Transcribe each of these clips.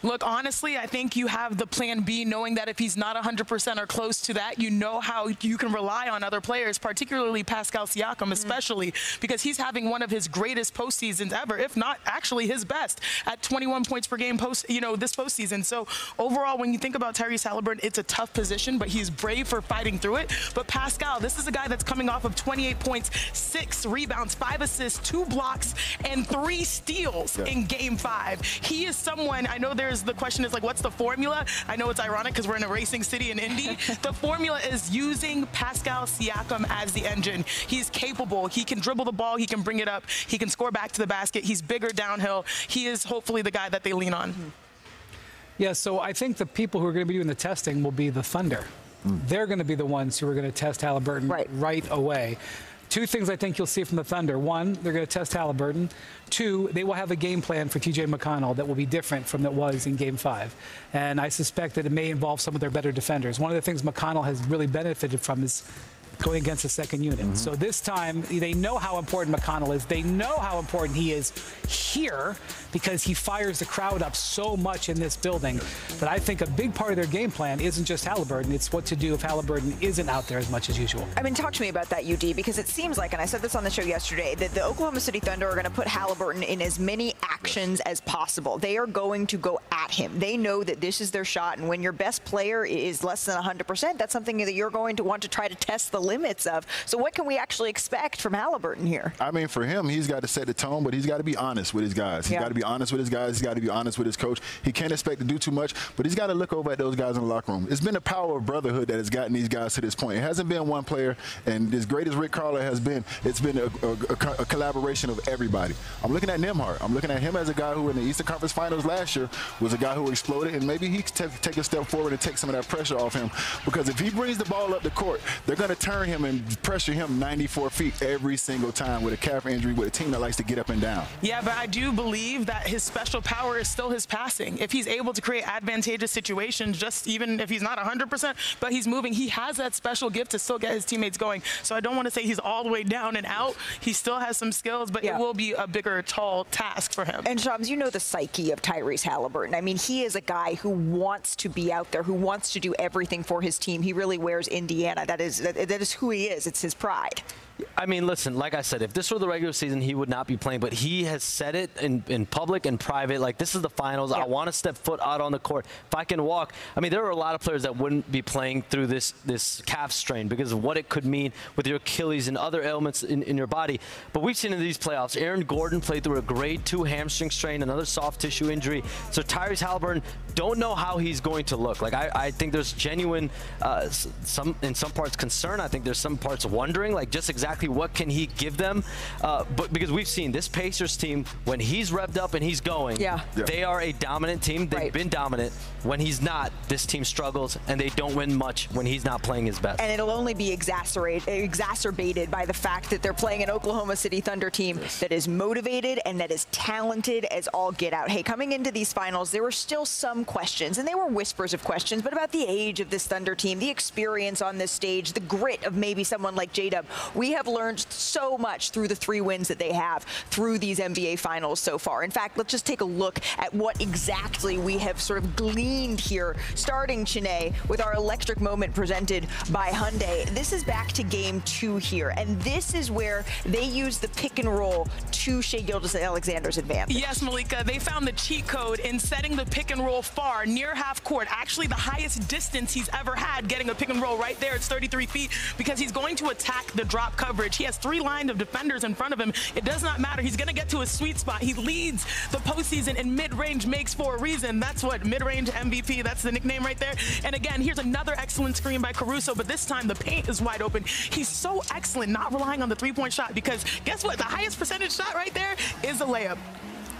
Look, honestly, I think you have the plan B, knowing that if he's not 100% or close to that, you know how you can rely on other players, particularly Pascal Siakam, especially because he's having one of his greatest postseasons ever, if not actually his best, at 21 points per game this postseason. So overall, when you think about Tyrese Halliburton, it's a tough position, but he's brave for fighting through it. But Pascal, this is a guy that's coming off of 28 points, 6 rebounds, 5 assists, 2 blocks, and 3 steals in Game 5. He is someone, I know there's the question is like, what's the formula? I know it's ironic because we're in a racing city in Indy. The formula is using Pascal Siakam as the engine. He's capable. He can dribble the ball. He can bring it up. He can score back to the basket. He's bigger downhill. He is hopefully the guy that they lean on. Yeah, so I think the people who are going to be doing the testing will be the Thunder. They're going to be the ones who are going to test Halliburton right away. 2 things I think you'll see from the Thunder. 1, they're going to test Halliburton. 2, they will have a game plan for TJ McConnell that will be different from that was in Game 5. And I suspect that it may involve some of their better defenders. One of the things McConnell has really benefited from is going against the second unit. So this time, they know how important McConnell is. They know how important he is here because he fires the crowd up so much in this building. But I think a big part of their game plan isn't just Halliburton. It's what to do if Halliburton isn't out there as much as usual. I mean, talk to me about that, UD, because it seems like, and I said this on the show yesterday, that the Oklahoma City Thunder are going to put Halliburton in as many actions as possible. They are going to go at him. They know that this is their shot, and when your best player is less than 100%, that's something that you're going to want to try to test the limits of. So what can we actually expect from Halliburton here? I mean, for him, he's got to set the tone, but he's got to be honest with his guys. He's got to be honest with his guys. He's got to be honest with his coach. He can't expect to do too much, but he's got to look over at those guys in the locker room. It's been the power of brotherhood that has gotten these guys to this point. It hasn't been one player, and as great as Rick Carlisle has been, it's been a collaboration of everybody. I'm looking at Nembhard. I'm looking at him as a guy who in the Eastern Conference Finals last year was a guy who exploded, and maybe he can take a step forward and take some of that pressure off him, because if he brings the ball up the court, they're going to turn him and pressure him 94 feet every single time with a calf injury, with a team that likes to get up and down. Yeah, but I do believe that his special power is still his passing. If he's able to create advantageous situations, just even if he's not 100%, but he's moving, he has that special gift to still get his teammates going. So I don't want to say he's all the way down and out. He still has some skills, but it will be a bigger, tall task for him. And Shams, you know the psyche of Tyrese Halliburton. I mean, he is a guy who wants to be out there, who wants to do everything for his team. He really wears Indiana. That is who he is. It's his pride. I mean, listen, like I said, if this were the regular season, he would not be playing. But he has said it in public and private, like, this is the finals. I want to step foot out on the court. If I can walk. I mean, there are a lot of players that wouldn't be playing through this calf strain because of what it could mean with your Achilles and other ailments in your body. But we've seen in these playoffs, Aaron Gordon played through a grade 2 hamstring strain, another soft tissue injury. So Tyrese Halliburton, don't know how he's going to look. Like, I think there's genuine, in some parts, concern. I think there's some parts wondering, like, just exactly what can he give them. But because we've seen this Pacers team, when he's revved up and he's going, they are a dominant team. They've been dominant. When he's not, this team struggles, and they don't win much when he's not playing his best. And it'll only be exacerbated by the fact that they're playing an Oklahoma City Thunder team that is motivated and that is talented as all get out. Hey, coming into these finals, there were still some questions, and they were whispers of questions, but about the age of this Thunder team, the experience on this stage, the grit of maybe someone like J-Dub. We have learned so much through the 3 wins that they have through these NBA finals so far. In fact, let's just take a look at what exactly we have sort of gleaned here, starting, Chiney, with our electric moment presented by Hyundai. This is back to Game 2 here, and this is where they use the pick and roll to Shai Gilgeous-Alexander's advantage. Yes, Malika, they found the cheat code in setting the pick and roll far, near half court, actually the highest distance he's ever had, getting a pick and roll right there. It's 33 feet, because he's going to attack the drop coverage. He has 3 lines of defenders in front of him. It does not matter. He's going to get to a sweet spot. He leads the postseason in mid-range makes for a reason. That's what mid-range MVP, that's the nickname right there. And again, here's another excellent screen by Caruso, but this time the paint is wide open. He's so excellent not relying on the 3-point shot, because guess what? The highest percentage shot right there is a layup.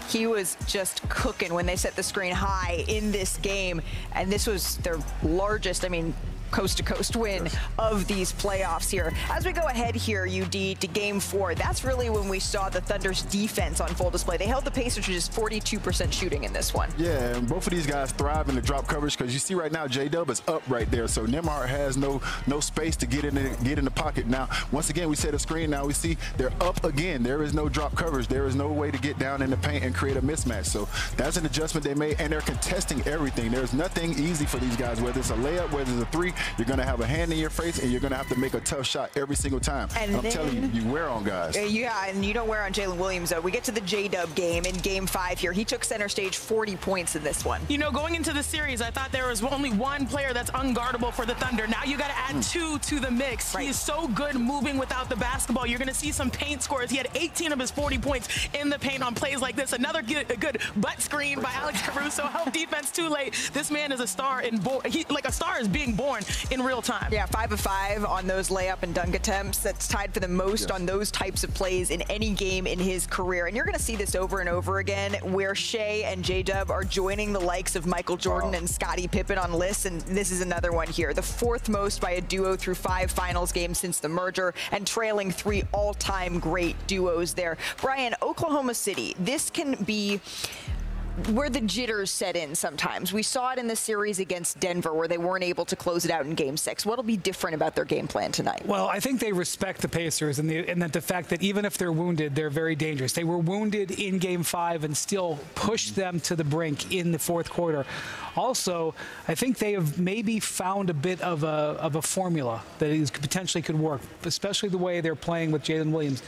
He was just cooking when they set the screen high in this game, and this was their largest, I mean, coast-to-coast win of these playoffs here. As we go ahead here, UD, to Game 4, that's really when we saw the Thunder's defense on full display. They held the Pacers to just 42% shooting in this one. Yeah, and both of these guys thrive in the drop coverage, because you see right now J-Dub is up right there, so Nembhard has no space to get in the pocket. Now, once again, we set a screen. Now we see they're up again. There is no drop coverage. There is no way to get down in the paint and create a mismatch. So that's an adjustment they made, and they're contesting everything. There's nothing easy for these guys, whether it's a layup, whether it's a three, you're going to have a hand in your face, and you're going to have to make a tough shot every single time. And I'm telling you, you wear on guys. Yeah, and you don't wear on Jalen Williams, though. We get to the J-Dub game in Game 5 here. He took center stage, 40 points in this one. You know, going into the series, I thought there was only one player that's unguardable for the Thunder. Now you got to add two to the mix. Right. He is so good moving without the basketball. You're going to see some paint scores. He had 18 of his 40 points in the paint on plays like this. Another good butt screen by Alex Caruso. Help defense too late. This man is a star, like a star is being born in real time. Yeah, 5 of 5 on those layup and dunk attempts. That's tied for the most on those types of plays in any game in his career. And you're going to see this over and over again, where Shea and J-Dub are joining the likes of Michael Jordan and Scottie Pippen on lists, and this is another one here. The 4th most by a duo through 5 finals games since the merger, and trailing 3 all-time great duos there. Brian, Oklahoma City, this can be where the jitters set in sometimes. We saw it in the series against Denver, where they weren't able to close it out in Game 6. What'll be different about their game plan tonight? Well, I think they respect the Pacers and that the fact that even if they're wounded, they're very dangerous. They were wounded in Game 5 and still pushed them to the brink in the 4th quarter. Also, I think they have maybe found a bit of a formula that potentially could work, especially the way they're playing with Jalen Williams.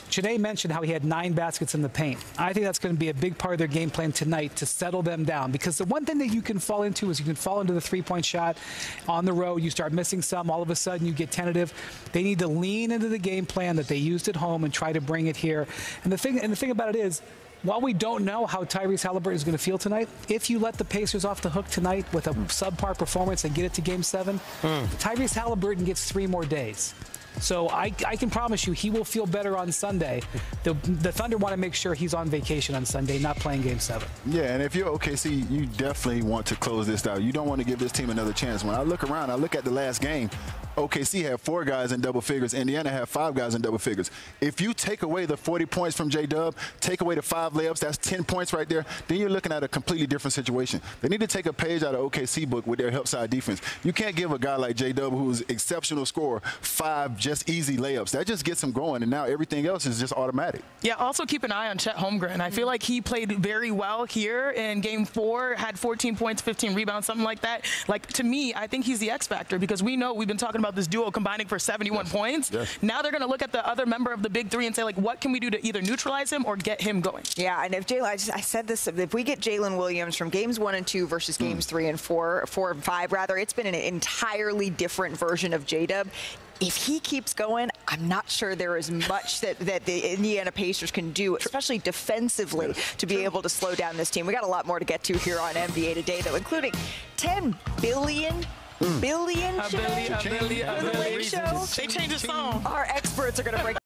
Janae mentioned how he had 9 baskets in the paint. I think that's going to be a big part of their game plan tonight to settle them down, because the one thing that you can fall into is you can fall into the three-point shot on the road. You start missing some. All of a sudden, you get tentative. They need to lean into the game plan that they used at home and try to bring it here. And the thing about it is, while we don't know how Tyrese Halliburton is going to feel tonight, if you let the Pacers off the hook tonight with a subpar performance and get it to Game 7, Tyrese Halliburton gets 3 more days. So I can promise you he will feel better on Sunday. The Thunder want to make sure he's on vacation on Sunday, not playing Game 7. Yeah, and if you're OKC, you definitely want to close this out. You don't want to give this team another chance. When I look around, I look at the last game, OKC had 4 guys in double figures. Indiana had 5 guys in double figures. If you take away the 40 points from J-Dub, take away the 5 layups, that's 10 points right there, then you're looking at a completely different situation. They need to take a page out of OKC book with their help side defense. You can't give a guy like J-Dub, who's exceptional scorer, 5 just easy layups. That just gets him going, and now everything else is just automatic. Yeah, also keep an eye on Chet Holmgren. I feel like he played very well here in Game 4, had 14 points, 15 rebounds, something like that. Like, to me, I think he's the X factor, because we know we've been talking about this duo combining for 71 points. Now they're going to look at the other member of the big 3 and say, like, what can we do to either neutralize him or get him going? Yeah, and if Jalen, I said this, if we get Jalen Williams from Games 1 and 2 versus Games 3 and 4 and 5, rather, it's been an entirely different version of J-Dub. If he keeps going, I'm not sure there is much that the Indiana Pacers can do, especially defensively, to be able to slow down this team. We got a lot more to get to here on NBA Today, though, including $10 billion. Billion? A billion. Show. They changed the song. Our experts are going to break